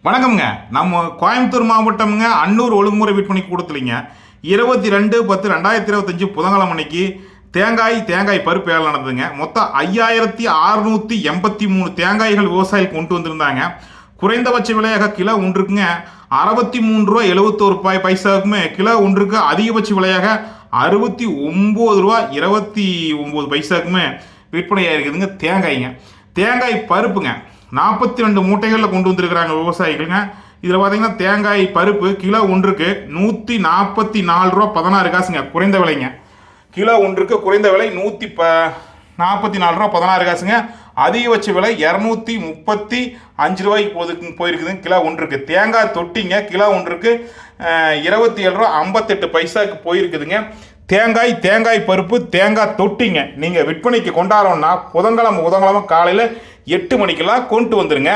வணக்கம்ங்க. நம்ம கோயம்புத்தூர் மாவட்டம்ங்க அன்னூர் ஒழுங்குமுறை விற்பனை கூடத்துலிங்க 22/10/2025 புதன்கிழமை அன்னைக்கு தேங்காய் பருப்பு ஏலம் நடந்ததுங்க. மொத்தம் 5683 தேங்காய்கள் விவசாயிகள் கொண்டு வந்திருந்தாங்க. குறைந்தபட்ச விலையாக கிலோ ஒன்றுக்குங்க 63 ரூபா 71 கிலோ ஒன்றுக்கு அதிகபட்ச விலையாக 69 ரூபா 29 விற்பனையாக இருக்குதுங்க. தேங்காய் பருப்புங்க 42 மூட்டைகளில் கொண்டு வந்திருக்கிறாங்க விவசாயிகளுங்க. இதில் பார்த்தீங்கன்னா தேங்காய் பருப்பு கிலோ ஒன்றுக்கு 144 ரூபா 16 காசுங்க குறைந்த விலைங்க. கிலோ ஒன்றுக்கு குறைந்த விலை 144 ரூபா 16 காசுங்க. அதிகபட்ச விலை 235 ரூபாய்க்கு போயிருக்குதுங்க கிலோ ஒன்றுக்கு. தேங்காய் தொட்டிங்க கிலோ ஒன்றுக்கு 27 ரூபா 58 போயிருக்குதுங்க. தேங்காய் பருப்பு தேங்காய் தொட்டிங்க நீங்கள் விற்பனைக்கு கொண்டாடுறோம்னா புதன்கிழமை காலையில் 8 மணிக்கெல்லாம் கொண்டு வந்துருங்க.